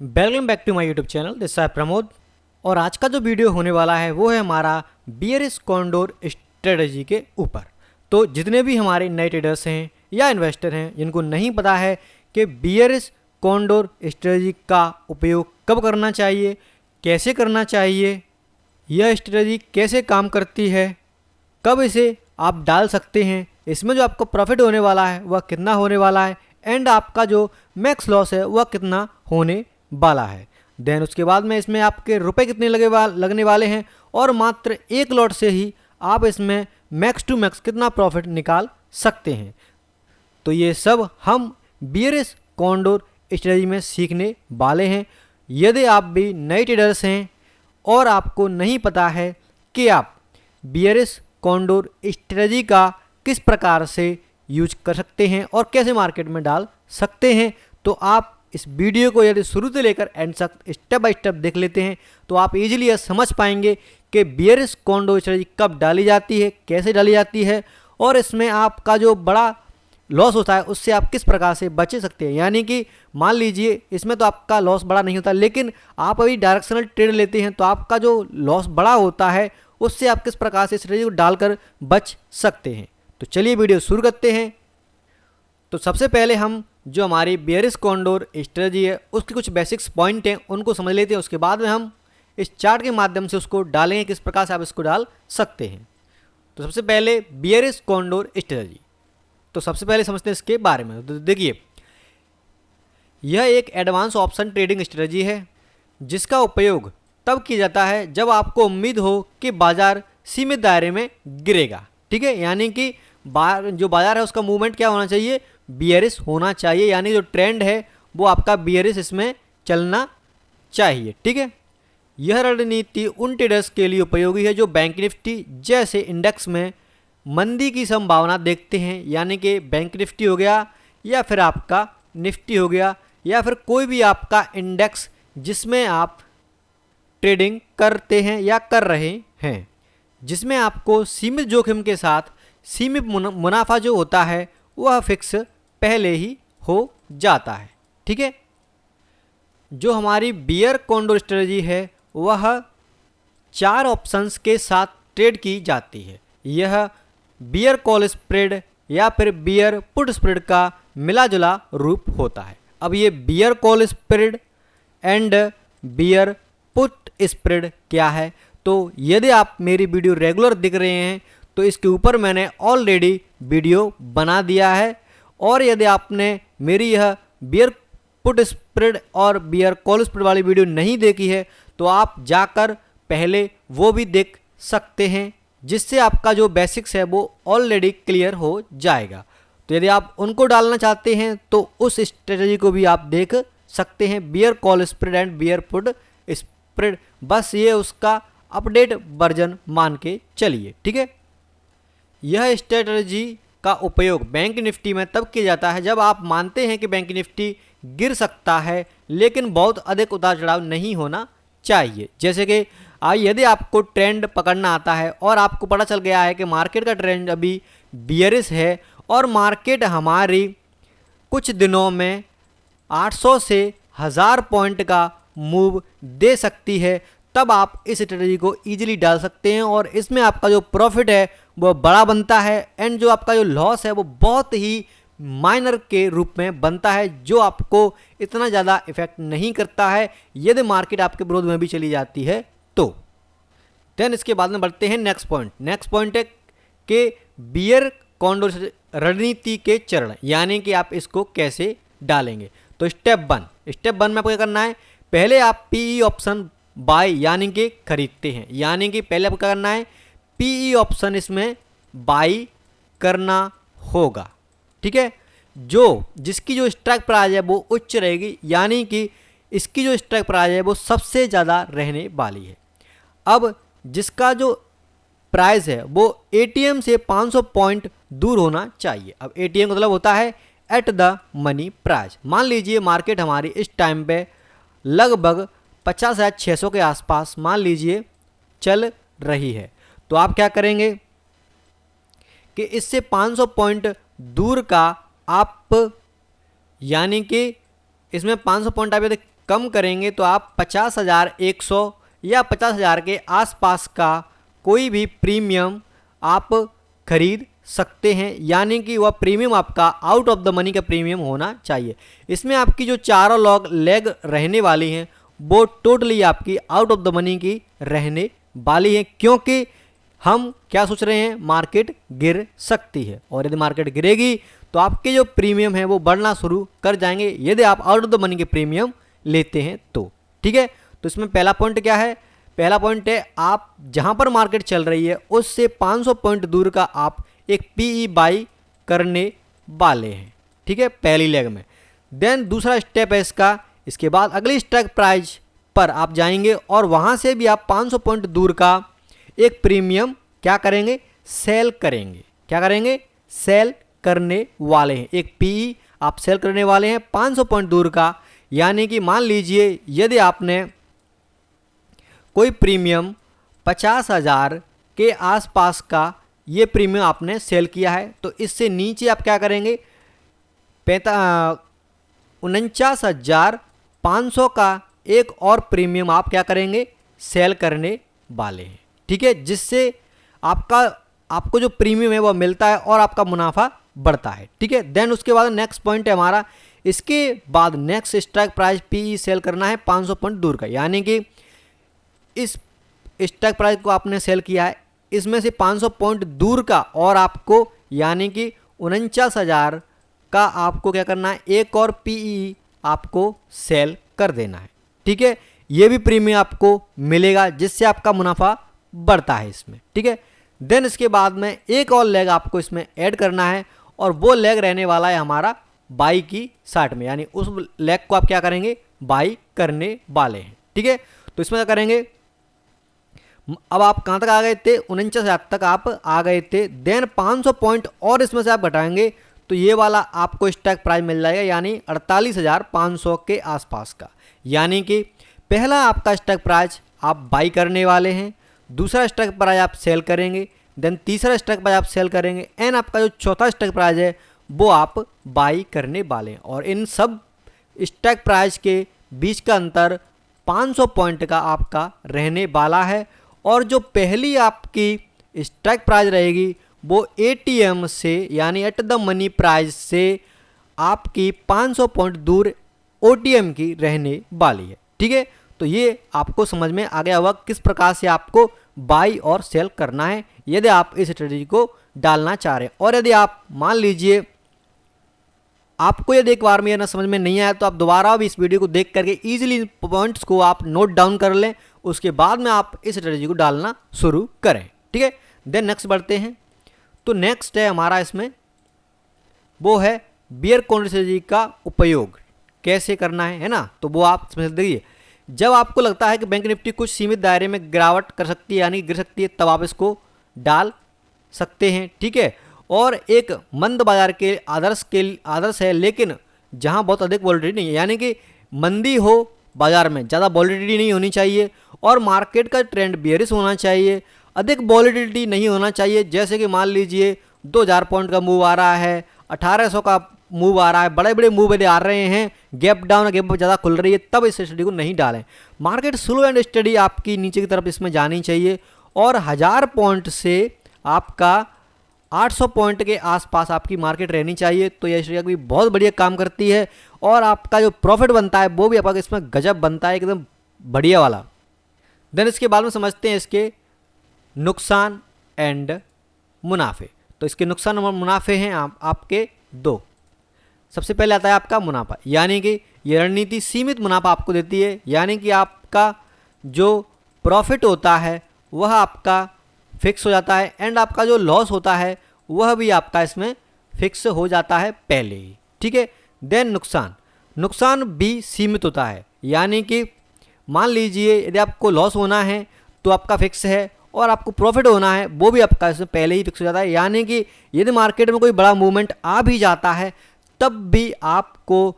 Welcome back to my YouTube channel. This है प्रमोद और आज का जो वीडियो होने वाला है वो है हमारा बियरिश कॉन्डोर स्ट्रेटजी के ऊपर। तो जितने भी हमारे नए ट्रेडर्स हैं या इन्वेस्टर हैं जिनको नहीं पता है कि बियरिश कॉन्डोर स्ट्रेटजी का उपयोग कब करना चाहिए, कैसे करना चाहिए, यह स्ट्रेटजी कैसे काम करती है, कब इसे आप डाल सकते हैं, इसमें जो आपको प्रॉफिट होने वाला है वह कितना होने वाला है एंड आपका जो मैक्स लॉस है वह कितना होने वाला है। देन उसके बाद में इसमें आपके रुपए कितने लगने वाले हैं और मात्र एक लॉट से ही आप इसमें मैक्स टू मैक्स कितना प्रॉफिट निकाल सकते हैं। तो ये सब हम बियरिश कॉन्डोर स्ट्रेटजी में सीखने वाले हैं। यदि आप भी नए ट्रेडर्स हैं और आपको नहीं पता है कि आप बियरिश कॉन्डोर स्ट्रेटजी का किस प्रकार से यूज कर सकते हैं और कैसे मार्केट में डाल सकते हैं, तो आप इस वीडियो को यदि शुरू से लेकर एंड तक स्टेप बाय स्टेप देख लेते हैं तो आप इजीली यह समझ पाएंगे कि बियरिश कॉन्डोर स्ट्रेटजी कब डाली जाती है, कैसे डाली जाती है और इसमें आपका जो बड़ा लॉस होता है उससे आप किस प्रकार से बच सकते हैं। यानी कि मान लीजिए इसमें तो आपका लॉस बड़ा नहीं होता, लेकिन आप अभी डायरेक्शनल ट्रेड लेते हैं तो आपका जो लॉस बड़ा होता है उससे आप किस प्रकार से स्ट्रेटजी को डालकर बच सकते हैं। तो चलिए वीडियो शुरू करते हैं। तो सबसे पहले हम जो हमारी बियरिश कॉन्डोर स्ट्रेटजी है उसके कुछ बेसिक्स पॉइंट हैं उनको समझ लेते हैं। उसके बाद में हम इस चार्ट के माध्यम से उसको डालेंगे किस प्रकार से आप इसको डाल सकते हैं। तो सबसे पहले बियरिश कॉन्डोर स्ट्रेटजी, तो सबसे पहले समझते हैं इसके बारे में। तो देखिए, यह एक एडवांस ऑप्शन ट्रेडिंग स्ट्रेटजी है जिसका उपयोग तब किया जाता है जब आपको उम्मीद हो कि बाजार सीमित दायरे में गिरेगा। ठीक है, यानी कि जो बाजार है उसका मूवमेंट क्या होना चाहिए, बियरिश होना चाहिए, यानी जो ट्रेंड है वो आपका बियरिश इसमें चलना चाहिए। ठीक है, यह रणनीति उन ट्रेडर्स के लिए उपयोगी है जो बैंक निफ्टी जैसे इंडेक्स में मंदी की संभावना देखते हैं, यानी कि बैंक निफ्टी हो गया या फिर आपका निफ्टी हो गया या फिर कोई भी आपका इंडेक्स जिसमें आप ट्रेडिंग करते हैं या कर रहे हैं, जिसमें आपको सीमित जोखिम के साथ सीमित मुनाफा जो होता है वह फिक्स पहले ही हो जाता है। ठीक है, जो हमारी बियर कॉन्डोर स्ट्रेटजी है वह 4 ऑप्शंस के साथ ट्रेड की जाती है। यह बियर कॉल स्प्रेड या फिर बियर पुट स्प्रेड का मिला जुला रूप होता है। अब ये bear call spread and bear put spread क्या है, तो यदि आप मेरी वीडियो रेगुलर देख रहे हैं तो इसके ऊपर मैंने ऑलरेडी वीडियो बना दिया है, और यदि आपने मेरी यह बियर पुट स्प्रेड और बियर कॉल स्प्रेड वाली वीडियो नहीं देखी है तो आप जाकर पहले वो भी देख सकते हैं, जिससे आपका जो बेसिक्स है वो ऑलरेडी क्लियर हो जाएगा। तो यदि आप उनको डालना चाहते हैं तो उस स्ट्रेटजी को भी आप देख सकते हैं, bear call spread and bear put spread. बस ये उसका अपडेट वर्जन मान के चलिए। ठीक है, यह स्ट्रेटजी का उपयोग बैंक निफ्टी में तब किया जाता है जब आप मानते हैं कि बैंक निफ्टी गिर सकता है लेकिन बहुत अधिक उतार चढ़ाव नहीं होना चाहिए। जैसे कि यदि आपको ट्रेंड पकड़ना आता है और आपको पता चल गया है कि मार्केट का ट्रेंड अभी बियरिश है और मार्केट हमारी कुछ दिनों में 800 से 1000 पॉइंट का मूव दे सकती है, तब आप इस स्ट्रेटजी को इजीली डाल सकते हैं और इसमें आपका जो प्रॉफिट है वो बड़ा बनता है एंड जो आपका जो लॉस है वो बहुत ही माइनर के रूप में बनता है, जो आपको इतना ज़्यादा इफेक्ट नहीं करता है यदि मार्केट आपके विरोध में भी चली जाती है तो। देन इसके बाद में बढ़ते हैं नेक्स्ट पॉइंट। नेक्स्ट पॉइंट है कि बियर कॉन्डोर रणनीति के चरण, यानी कि आप इसको कैसे डालेंगे। तो स्टेप वन में आपको क्या करना है, पहले आप पीई ऑप्शन बाय यानी कि खरीदते हैं, यानी कि पहले आपको क्या करना है, पीई ऑप्शन इसमें बाय करना होगा। ठीक है, जिसकी जो स्ट्राइक प्राइस है वो उच्च रहेगी, यानी कि इसकी जो स्ट्राइक प्राइस है वो सबसे ज़्यादा रहने वाली है। अब जिसका जो प्राइस है वो एटीएम से 500 पॉइंट दूर होना चाहिए। अब एटीएम मतलब होता है एट द मनी प्राइस। मान लीजिए मार्केट हमारी इस टाइम पे लगभग 50,600 के आसपास मान लीजिए चल रही है, तो आप क्या करेंगे कि इससे 500 पॉइंट दूर का आप, यानी कि इसमें 500 पॉइंट आप यदि कम करेंगे तो आप 50,100 या 50,000 के आसपास का कोई भी प्रीमियम आप खरीद सकते हैं, यानी कि वह प्रीमियम आपका आउट ऑफ द मनी का प्रीमियम होना चाहिए। इसमें आपकी जो चारों लेग रहने वाली हैं वो टोटली आपकी आउट ऑफ द मनी की रहने वाली है, क्योंकि हम क्या सोच रहे हैं, मार्केट गिर सकती है, और यदि मार्केट गिरेगी तो आपके जो प्रीमियम है वो बढ़ना शुरू कर जाएंगे यदि आप आउट ऑफ द मनी के प्रीमियम लेते हैं तो। ठीक है, तो इसमें पहला पॉइंट क्या है, पहला पॉइंट है आप जहां पर मार्केट चल रही है उससे 500 पॉइंट दूर का आप एक पीई बाई करने वाले हैं। ठीक है, पहली लेग में। देन दूसरा स्टेप है इसका, इसके बाद अगली स्ट्राइक प्राइस पर आप जाएंगे और वहां से भी आप 500 पॉइंट दूर का एक प्रीमियम क्या करेंगे, सेल करेंगे। क्या करेंगे, सेल करने वाले हैं। एक पीई आप सेल करने वाले हैं 500 पॉइंट दूर का, यानी कि मान लीजिए यदि आपने कोई प्रीमियम 50,000 के आसपास का ये प्रीमियम आपने सेल किया है, तो इससे नीचे आप क्या करेंगे, 49,500 का एक और प्रीमियम आप क्या करेंगे, सेल करने वाले हैं। ठीक है, जिससे आपको जो प्रीमियम है वो मिलता है और आपका मुनाफा बढ़ता है। ठीक है, देन उसके बाद नेक्स्ट पॉइंट है हमारा, इसके बाद next strike price PE sell करना है 500 पॉइंट दूर का, यानी कि इस स्ट्राइक प्राइस को आपने सेल किया है, इसमें से 500 पॉइंट दूर का और आपको यानी कि 49,000 का आपको क्या करना है, एक और पीई आपको सेल कर देना है। ठीक है, ये भी प्रीमियम आपको मिलेगा जिससे आपका मुनाफा बढ़ता है इसमें। ठीक है, देन इसके बाद में एक और लेग आपको इसमें ऐड करना है और वो लेग रहने वाला है हमारा बाई की साइड में, यानी उस लेग को आप क्या करेंगे, बाई करने वाले हैं। ठीक है, तो इसमें क्या करेंगे, अब आप कहाँ तक आ गए थे, 49,000 तक आप आ गए थे। देन 500 पॉइंट और इसमें से आप घटाएंगे तो ये वाला आपको स्ट्राइक प्राइस मिल जाएगा, यानी 48,500 के आसपास का। यानी कि पहला आपका स्ट्राइक प्राइस आप बाई करने वाले हैं, दूसरा स्ट्राइक प्राइस आप सेल करेंगे, देन तीसरा स्ट्राइक प्राइस आप सेल करेंगे, एंड आपका जो चौथा स्ट्राइक प्राइस है वो आप बाई करने वाले हैं। और इन सब स्ट्राइक प्राइस के बीच का अंतर 500 पॉइंट का आपका रहने वाला है, और जो पहली आपकी स्ट्राइक प्राइस रहेगी वो एटीएम से यानी एट द मनी प्राइस से आपकी 500 पॉइंट दूर ओटीएम की रहने वाली है। ठीक है, तो ये आपको समझ में आ गया होगा किस प्रकार से आपको बाई और सेल करना है यदि आप इस स्ट्रेटजी को डालना चाह रहे हैं। और यदि आप मान लीजिए आपको यदि एक बार में यह ना समझ में नहीं आया तो आप दोबारा भी इस वीडियो को देख करके इजीली पॉइंट्स को आप नोट डाउन कर लें, उसके बाद में आप इस स्ट्रेटजी को डालना शुरू करें। ठीक है, देन नेक्स्ट बढ़ते हैं। तो नेक्स्ट है हमारा इसमें वो है बियर कॉर्नर स्ट्रेटजी का उपयोग कैसे करना है ना। तो वो आप समझ देखिए, जब आपको लगता है कि बैंक निफ्टी कुछ सीमित दायरे में गिरावट कर सकती है यानी गिर सकती है, तब आप इसको डाल सकते हैं। ठीक है, और एक मंद बाजार के आदर्श है, लेकिन जहां बहुत अधिक वॉलेटिलिटी नहीं है, यानी कि मंदी हो बाजार में, ज़्यादा वॉलेटिलिटी नहीं होनी चाहिए और मार्केट का ट्रेंड बियरिश होना चाहिए, अधिक वॉलेटिलिटी नहीं होना चाहिए। जैसे कि मान लीजिए 2000 पॉइंट का मूव आ रहा है, 1800 का मूव आ रहा है, बड़े बड़े मूव यदि आ रहे हैं, गैप डाउन गैप ज़्यादा खुल रही है, तब इस स्टडी को नहीं डालें। मार्केट स्लो एंड स्टडी आपकी नीचे की तरफ इसमें जानी चाहिए, और 1000 पॉइंट से आपका 800 पॉइंट के आसपास आपकी मार्केट रहनी चाहिए। तो यह स्ट्रेटजी भी बहुत बढ़िया काम करती है, और आपका जो प्रॉफिट बनता है वो भी आपका इसमें गजब बनता है, एकदम बढ़िया वाला। देन इसके बाद में समझते हैं इसके नुकसान एंड मुनाफे। तो इसके नुकसान और मुनाफे हैं आपके दो। सबसे पहले आता है आपका मुनाफा, यानी कि ये रणनीति सीमित मुनाफा आपको देती है, यानी कि आपका जो प्रॉफिट होता है वह आपका फिक्स हो जाता है, एंड आपका जो लॉस होता है वह भी आपका इसमें फिक्स हो जाता है पहले ही। ठीक है, देन नुकसान भी सीमित होता है, यानी कि मान लीजिए यदि आपको लॉस होना है तो आपका फिक्स है, और आपको प्रॉफिट होना है वो भी आपका इसमें पहले ही फिक्स हो जाता है। यानी कि यदि मार्केट में कोई बड़ा मूवमेंट आ भी जाता है तब भी आपको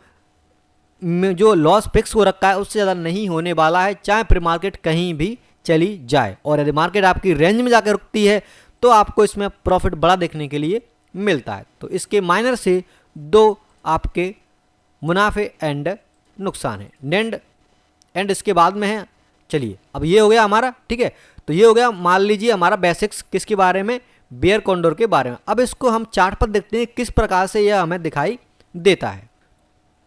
जो लॉस फिक्स हो रखा है उससे ज़्यादा नहीं होने वाला है, चाहे फिर मार्केट कहीं भी चली जाए। और यदि मार्केट आपकी रेंज में जाकर रुकती है तो आपको इसमें प्रॉफिट बड़ा देखने के लिए मिलता है। तो इसके माइनर से दो आपके मुनाफे एंड नुकसान है। एंड इसके बाद में है, चलिए अब ये हो गया हमारा, ठीक है। तो ये हो गया मान लीजिए हमारा बेसिक्स किसके बारे में, बियर कॉन्डोर के बारे में। अब इसको हम चार्ट पर देखते हैं किस प्रकार से यह हमें दिखाई देता है।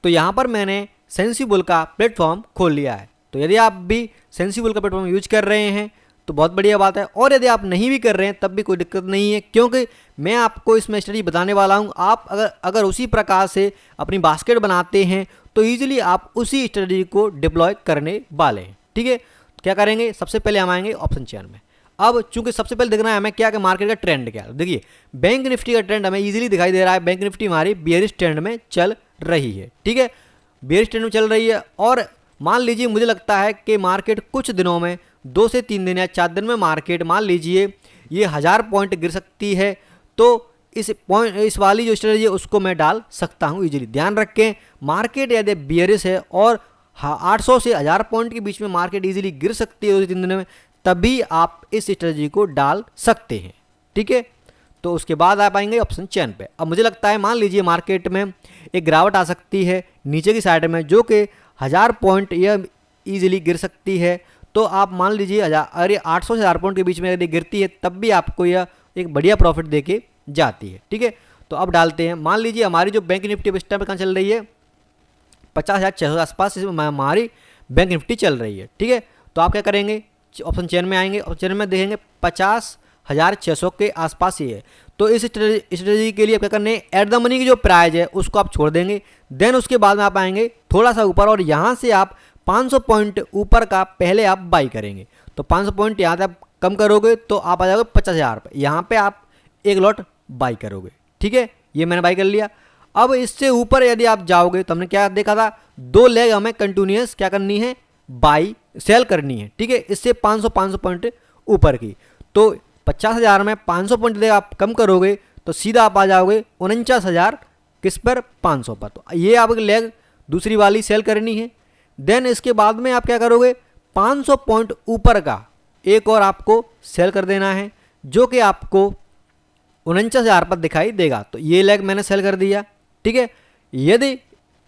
तो यहाँ पर मैंने सेंसिबल का प्लेटफॉर्म खोल लिया है। तो यदि आप भी सेंसिबल का प्लेटफॉर्म यूज कर रहे हैं तो बहुत बढ़िया बात है, और यदि आप नहीं भी कर रहे हैं तब भी कोई दिक्कत नहीं है, क्योंकि मैं आपको इसमें स्ट्रेटजी बताने वाला हूँ। आप अगर उसी प्रकार से अपनी बास्केट बनाते हैं तो ईजिली आप उसी स्ट्रेटजी को डिप्लॉय करने वाले हैं, ठीक है। क्या करेंगे, सबसे पहले हम आएंगे ऑप्शन चेन में। अब चूंकि सबसे पहले देखना है हमें क्या कि मार्केट का ट्रेंड क्या है। देखिए बैंक निफ्टी का ट्रेंड हमें इजीली दिखाई दे रहा है। बैंक निफ्टी हमारी बियरिश ट्रेंड में चल रही है, ठीक है, बियरिश ट्रेंड में चल रही है। और मान लीजिए मुझे लगता है कि मार्केट कुछ दिनों में 2 से 3 दिन या 4 दिन में मार्केट मान लीजिए ये 1000 पॉइंट गिर सकती है। तो इस वाली जो स्ट्रेटजी है उसको मैं डाल सकता हूँ इजीली। ध्यान रखें मार्केट यदि बियरिश है और 800 से 1000 पॉइंट के बीच में मार्केट इजीली गिर सकती है 2 से 3 दिन में, तभी आप इस स्ट्रेटजी को डाल सकते हैं, ठीक है। तो उसके बाद आप आएंगे ऑप्शन चेन पे। अब मुझे लगता है मान लीजिए मार्केट में एक गिरावट आ सकती है नीचे की साइड में, जो कि 1000 पॉइंट यह ईजिली गिर सकती है। तो आप मान लीजिए अरे 800 से 1000 पॉइंट के बीच में यदि गिरती है तब भी आपको यह एक बढ़िया प्रॉफिट देके जाती है, ठीक है। तो अब डालते हैं, मान लीजिए हमारी जो बैंक निफ्टी इस टाइम पर कहाँ चल रही है, 50,600 के आसपास हमारी बैंक निफ्टी चल रही है, ठीक है। तो आप क्या करेंगे, ऑप्शन चेन में आएंगे, ऑप्शन चेन में देखेंगे 50,600 के आसपास ही है। तो इस स्ट्रेटजी के लिए क्या करने, एट द मनी की जो प्राइस है उसको आप छोड़ देंगे। देन उसके बाद में आप आएंगे थोड़ा सा ऊपर और यहाँ से आप 500 पॉइंट ऊपर का पहले आप बाई करेंगे। तो 500 पॉइंट यहाँ से आप कम करोगे तो आप आ जाओगे 50,000 पे। यहाँ पे आप एक लॉट बाई करोगे, ठीक है, ये मैंने बाई कर लिया। अब इससे ऊपर यदि आप जाओगे तो हमने क्या देखा था, 2 लेग हमें कंटिन्यूस क्या करनी है, बाई सेल करनी है, ठीक है। इससे 500 पॉइंट ऊपर की, तो 50,000 में 500 पॉइंट दे आप कम करोगे तो सीधा आप आ जाओगे 49,000 किस पर, 500 पर। तो ये आप लेग दूसरी वाली सेल करनी है। देन इसके बाद में आप क्या करोगे, 500 पॉइंट ऊपर का एक और आपको सेल कर देना है, जो कि आपको 49,000 पर दिखाई देगा। तो ये लेग मैंने सेल कर दिया, ठीक है। यदि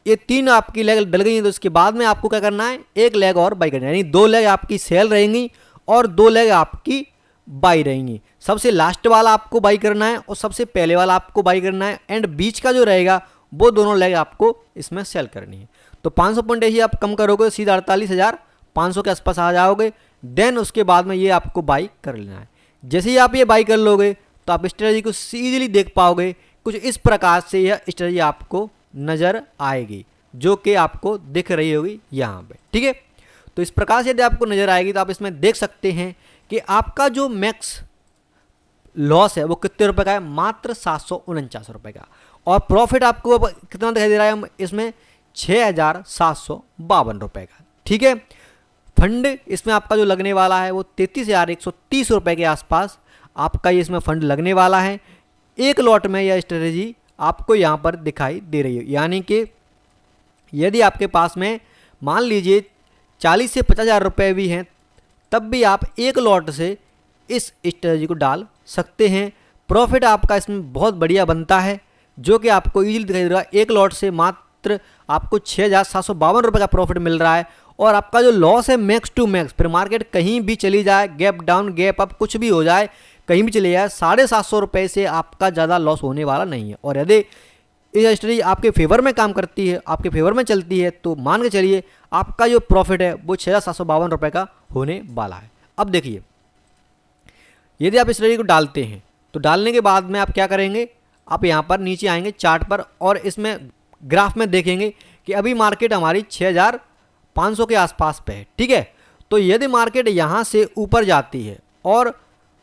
ये 3 आपकी लेग डल गई हैं तो इसके बाद में आपको क्या करना है, एक लेग और बाई करना है, यानी 2 लेग आपकी सेल रहेंगी और 2 लेग आपकी बाई रहेंगी। सबसे लास्ट वाला आपको बाई करना है और सबसे पहले वाला आपको बाई करना है, एंड बीच का जो रहेगा वो दोनों लेग आपको इसमें सेल करनी है। तो 500 पॉइंट ही आप कम करोगे सीधा 48,500 के आसपास आ जाओगे। देन उसके बाद में ये आपको बाई कर लेना है। जैसे ही आप ये बाई कर लोगे तो आप स्ट्रेटजी को ईजिली देख पाओगे। कुछ इस प्रकार से यह स्ट्रेटजी आपको नज़र आएगी, जो कि आपको दिख रही होगी यहाँ पे, ठीक है। तो इस प्रकार से यदि आपको नज़र आएगी तो आप इसमें देख सकते हैं कि आपका जो मैक्स लॉस है वो कितने रुपए का है, मात्र 749 रुपये का। और प्रॉफिट आपको कितना दिखाई दे रहा है इसमें, 6,752 रुपये का, ठीक है। फंड इसमें आपका जो लगने वाला है वो 33,130 रुपये के आसपास आपका ये इसमें फंड लगने वाला है। एक लॉट में यह स्ट्रेटजी आपको यहाँ पर दिखाई दे रही है, यानी कि यदि आपके पास में मान लीजिए 40 से 50,000 रुपये भी हैं तब भी आप एक लॉट से इस स्ट्रेटजी को डाल सकते हैं। प्रॉफिट आपका इसमें बहुत बढ़िया बनता है, जो कि आपको इजीली दिखाई दे रहा है। एक लॉट से मात्र आपको 6,752 रुपये का प्रॉफिट मिल रहा है। और आपका जो लॉस है मैक्स टू मैक्स, फिर मार्केट कहीं भी चली जाए, गैप डाउन गैप अप कुछ भी हो जाए, कहीं भी चले जाए, 750 रुपये से आपका ज़्यादा लॉस होने वाला नहीं है। और यदि ये स्ट्रेटजी आपके फेवर में काम करती है, आपके फेवर में चलती है, तो मान के चलिए आपका जो प्रॉफिट है वो 6,752 रुपये का होने वाला है। अब देखिए यदि आप इस स्ट्रेटजी को डालते हैं तो डालने के बाद में आप क्या करेंगे, आप यहाँ पर नीचे आएंगे चार्ट पर और इसमें ग्राफ में देखेंगे कि अभी मार्केट हमारी 6,500 के आसपास पे है, ठीक है। तो यदि मार्केट यहाँ से ऊपर जाती है और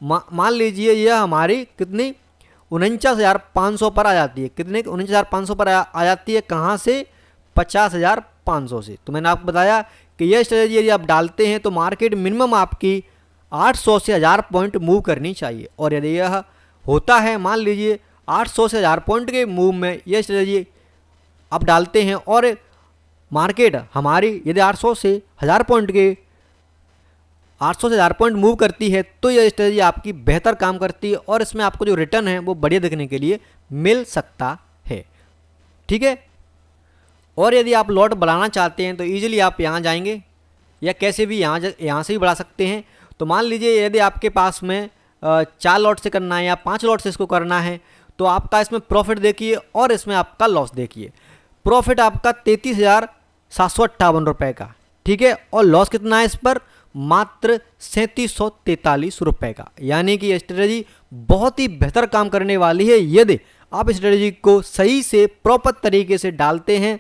मान लीजिए यह हमारी कितनी 49,500 पर आ जाती है, कितने 49,500 पर आ जाती है, कहाँ से, 50,500 से। तो मैंने आपको बताया कि यह स्ट्रेटजी यदि आप डालते हैं तो मार्केट मिनिमम आपकी 800 से 1000 पॉइंट मूव करनी चाहिए। और यदि यह होता है, मान लीजिए 800 से 1000 पॉइंट के मूव में यह स्ट्रेटजी आप डालते हैं और मार्केट हमारी यदि 800 से 1000 पॉइंट के 800 से 1000 पॉइंट मूव करती है तो यह स्ट्रेटजी आपकी बेहतर काम करती है और इसमें आपको जो रिटर्न है वो बढ़िया देखने के लिए मिल सकता है, ठीक है। और यदि आप लॉट बढ़ाना चाहते हैं तो ईजिली आप यहाँ जाएंगे, या कैसे भी यहाँ से भी बढ़ा सकते हैं। तो मान लीजिए यदि आपके पास में 4 लॉट से करना है या 5 लॉट से इसको करना है तो आपका इसमें प्रॉफिट देखिए और इसमें आपका लॉस देखिए। प्रॉफिट आपका 33,758 रुपये का, ठीक है, और लॉस कितना है इस पर, मात्र 3743 रुपये का। यानी कि ये स्ट्रेटजी बहुत ही बेहतर काम करने वाली है यदि आप स्ट्रेटजी को सही से प्रॉपर तरीके से डालते हैं।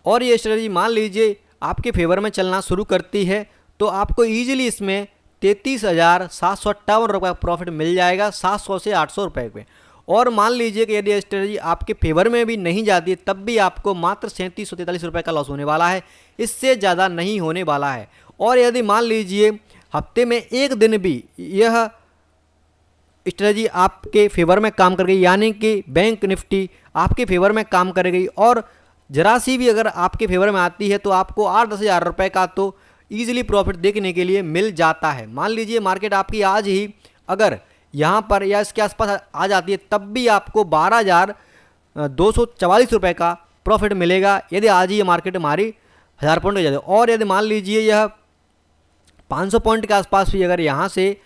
और ये स्ट्रेटजी मान लीजिए आपके फेवर में चलना शुरू करती है तो आपको ईजिली इसमें 33,758 रुपये का प्रॉफिट मिल जाएगा 700 से 800 रुपये पे। और मान लीजिए कि यदि स्ट्रेटजी आपके फेवर में भी नहीं जाती है तब भी आपको मात्र 3743 रुपये का लॉस होने वाला है, इससे ज़्यादा नहीं होने वाला है। और यदि मान लीजिए हफ्ते में एक दिन भी यह स्ट्रेटजी आपके फेवर में काम कर गई, यानी कि बैंक निफ्टी आपके फेवर में काम कर गई और जरा सी भी अगर आपके फेवर में आती है तो आपको 8-10 हज़ार रुपये का तो ईजिली प्रॉफिट देखने के लिए मिल जाता है। मान लीजिए मार्केट आपकी आज ही अगर यहाँ पर या इसके आसपास आ जाती है तब भी आपको 12,244 रुपये का प्रॉफिट मिलेगा यदि आज ही ये मार्केट हमारी 1000 पॉइंट हो जाती है। और यदि मान लीजिए यह 500 पॉइंट के आसपास भी अगर यहाँ से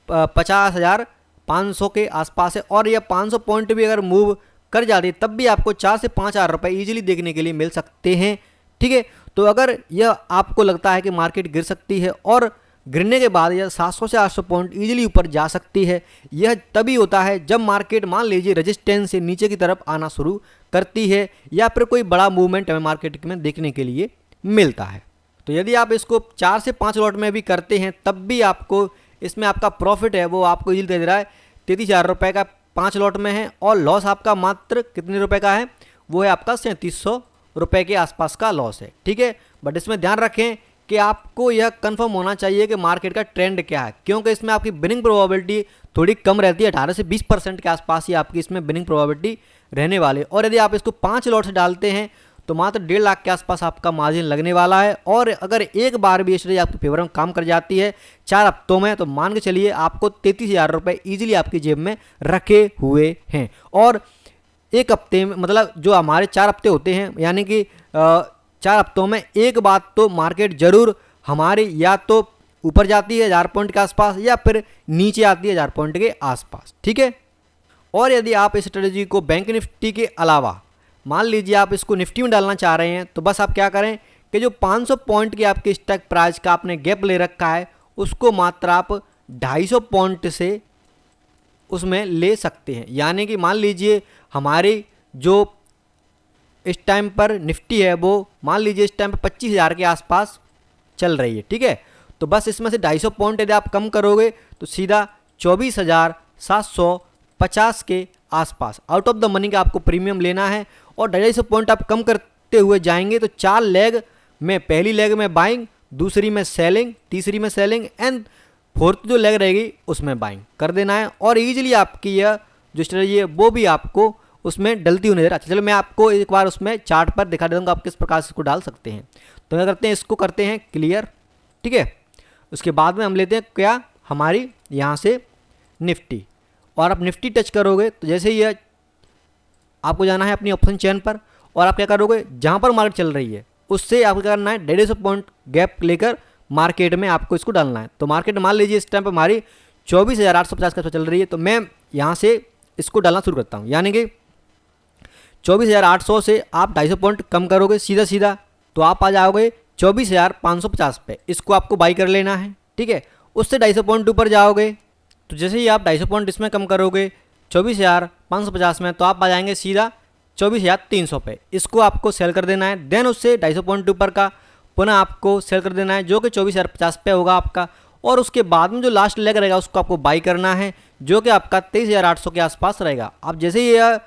50,500 के आसपास है और यह 500 पॉइंट भी अगर मूव कर जाती है तब भी आपको 4 से 5 हज़ार रुपये ईजिली देखने के लिए मिल सकते हैं, ठीक है। तो अगर यह आपको लगता है कि मार्केट गिर सकती है और गिरने के बाद यह 700 से 800 पॉइंट ईजिली ऊपर जा सकती है, यह तभी होता है जब मार्केट मान लीजिए रेजिस्टेंस से नीचे की तरफ आना शुरू करती है या फिर कोई बड़ा मूवमेंट हमें मार्केट में देखने के लिए मिलता है। तो यदि आप इसको 4 से 5 लॉट में भी करते हैं तब भी आपको इसमें आपका प्रॉफिट है वो आपको ईजिली दे रहा है 33,000 रुपये का 5 लॉट में है और लॉस आपका मात्र कितने रुपए का है, वो है आपका 3700 रुपये के आसपास का लॉस है, ठीक है। बट इसमें ध्यान रखें कि आपको यह कंफर्म होना चाहिए कि मार्केट का ट्रेंड क्या है, क्योंकि इसमें आपकी विनिंग प्रोबेबिलिटी थोड़ी कम रहती है, 18 से 20% के आसपास ही आपकी इसमें विनिंग प्रोबेबिलिटी रहने वाली है। और यदि आप इसको 5 लॉट से डालते हैं तो मात्र 1.5 लाख के आसपास आपका मार्जिन लगने वाला है। और अगर एक बार भी स्ट्रेटजी आपके फेवर में काम कर जाती है 4 हफ्तों में तो मान के चलिए आपको 33,000 रुपये ईजिली आपकी जेब में रखे हुए हैं। और एक हफ्ते में मतलब जो हमारे 4 हफ्ते होते हैं यानी कि 4 हफ्तों में एक बात तो मार्केट ज़रूर हमारी या तो ऊपर जाती है 1000 पॉइंट के आसपास या फिर नीचे आती है 1000 पॉइंट के आसपास, ठीक है। और यदि आप इस स्ट्रेटजी को बैंक निफ्टी के अलावा मान लीजिए आप इसको निफ्टी में डालना चाह रहे हैं तो बस आप क्या करें कि जो 500 पॉइंट की आपकी स्टॉक प्राइस का आपने गैप ले रखा है उसको मात्र आप 250 पॉइंट से उसमें ले सकते हैं। यानी कि मान लीजिए हमारी जो इस टाइम पर निफ्टी है वो मान लीजिए इस टाइम पर 25,000 के आसपास चल रही है, ठीक है। तो बस इसमें से 250 पॉइंट यदि आप कम करोगे तो सीधा 24,750 के आसपास आउट ऑफ द मनी का आपको प्रीमियम लेना है। और 250 पॉइंट आप कम करते हुए जाएंगे तो 4 लेग में, पहली लेग में बाइंग, दूसरी में सेलिंग, तीसरी में सेलिंग एंड फोर्थ जो लेग रहेगी उसमें बाइंग कर देना है। और ईजिली आपकी यह जो स्ट्रेटजी है वो भी आपको उसमें डलती हुई नजर। अच्छा चलो मैं आपको एक बार उसमें चार्ट पर दिखा दूँगा आप किस प्रकार से इसको डाल सकते हैं। तो क्या करते हैं, इसको करते हैं क्लियर, ठीक है। उसके बाद में हम लेते हैं क्या, हमारी यहाँ से निफ्टी, और आप निफ्टी टच करोगे तो जैसे ही आपको जाना है अपनी ऑप्शन चेन पर और आप क्या करोगे, जहाँ पर मार्केट चल रही है उससे आपको क्या करना है 150 पॉइंट गैप लेकर मार्केट में आपको इसको डालना है। तो मार्केट मान लीजिए इस टाइम पर हमारी 24,850 के आसपास चल रही है तो मैं यहाँ से इसको डालना शुरू करता हूँ। यानी कि 24,800 से आप 250 पॉइंट कम करोगे सीधा सीधा तो आप आ जाओगे 24,550 पे। इसको आपको बाई कर लेना है, ठीक है। उससे 250 पॉइंट ऊपर जाओगे तो जैसे ही आप 250 पॉइंट इसमें कम करोगे 24,550 में तो आप आ जाएंगे सीधा 24,300 पे। इसको आपको सेल कर देना है। देन उससे 250 पॉइंट ऊपर का पुनः आपको सेल कर देना है जो कि 24,050 पे होगा आपका। और उसके बाद में जो लास्ट लेग रहेगा उसको आपको बाई करना है जो कि आपका 23,800 के आसपास रहेगा। आप जैसे ही यह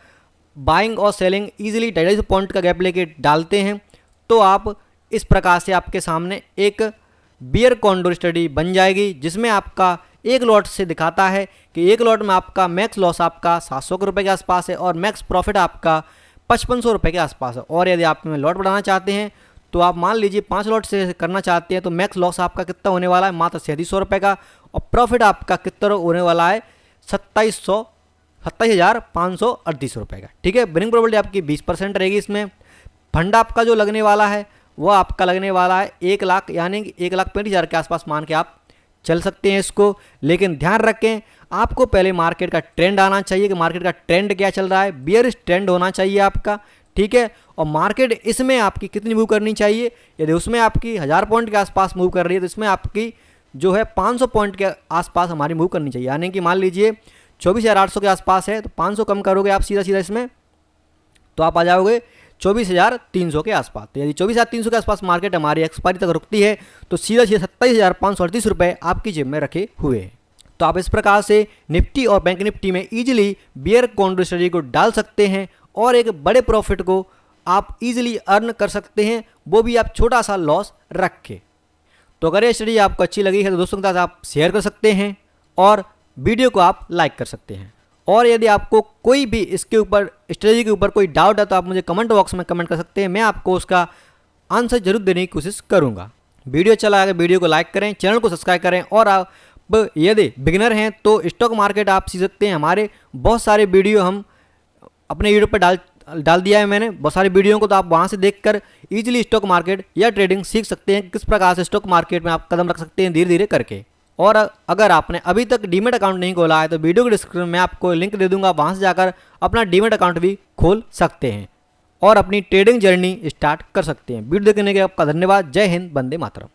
बाइंग और सेलिंग ईजिली 250 पॉइंट का गैप लेके डालते हैं तो आप इस प्रकार से आपके सामने एक बियर कॉन्डोर स्टडी बन जाएगी जिसमें आपका एक लॉट से दिखाता है कि एक लॉट में आपका मैक्स लॉस आपका 700 रुपये के आसपास है और मैक्स प्रॉफिट आपका 5500 रुपये के आसपास है। और यदि आप लॉट बढ़ाना चाहते हैं तो आप मान लीजिए 5 लॉट से करना चाहते हैं तो मैक्स लॉस आपका कितना होने वाला है, मात्र 3700 रुपये का, और प्रॉफिट आपका कितना होने वाला है 27,538 रुपये का, ठीक है। विनिंग प्रोबेबिलिटी आपकी 20% रहेगी। इसमें फंड आपका जो लगने वाला है वो आपका लगने वाला है 1 लाख, यानी कि 1,65,000 के आसपास मान के आप चल सकते हैं इसको। लेकिन ध्यान रखें, आपको पहले मार्केट का ट्रेंड आना चाहिए कि मार्केट का ट्रेंड क्या चल रहा है, बियरिश ट्रेंड होना चाहिए आपका, ठीक है। और मार्केट इसमें आपकी कितनी मूव करनी चाहिए, यदि उसमें आपकी 1000 पॉइंट के आसपास मूव कर रही है तो इसमें आपकी जो है 500 पॉइंट के आसपास हमारी मूव करनी चाहिए। यानी कि मान लीजिए 24,800 के आसपास है तो 500 कम करोगे आप सीधा सीधा इसमें, तो आप आ जाओगे 24,300 के आसपास। तो यदि 24,300 के आसपास मार्केट हमारी एक्सपायरी तक रुकती है तो सीधा सीधा 27,538 रुपये आपकी जेब में रखे हुए हैं। तो आप इस प्रकार से निफ्टी और बैंक निफ्टी में ईजिली बियर कॉन्डोर स्ट्रेटजी को डाल सकते हैं और एक बड़े प्रॉफिट को आप ईजिली अर्न कर सकते हैं, वो भी आप छोटा सा लॉस रख के। तो अगर ये स्टडी आपको अच्छी लगी है तो दोस्तों के साथ आप शेयर कर सकते हैं और वीडियो को आप लाइक कर सकते हैं। और यदि आपको कोई भी इसके ऊपर स्ट्रेटजी के ऊपर कोई डाउट है तो आप मुझे कमेंट बॉक्स में कमेंट कर सकते हैं, मैं आपको उसका आंसर जरूर देने की कोशिश करूंगा। वीडियो चला अगर वीडियो को लाइक करें, चैनल को सब्सक्राइब करें। और आप यदि बिगिनर हैं तो स्टॉक मार्केट आप सीख सकते हैं, हमारे बहुत सारे वीडियो हम अपने यूट्यूब पर डाल दिया है मैंने बहुत सारी वीडियो को, तो आप वहाँ से देखकर इजीली स्टॉक मार्केट या ट्रेडिंग सीख सकते हैं, किस प्रकार से स्टॉक मार्केट में आप कदम रख सकते हैं धीरे धीरे करके। और अगर आपने अभी तक डीमेट अकाउंट नहीं खोला है तो वीडियो के डिस्क्रिप्शन में आपको लिंक दे दूंगा, वहाँ से जाकर अपना डीमेट अकाउंट भी खोल सकते हैं और अपनी ट्रेडिंग जर्नी स्टार्ट कर सकते हैं। वीडियो देखने के आपका धन्यवाद। जय हिंद, वंदे मातरम।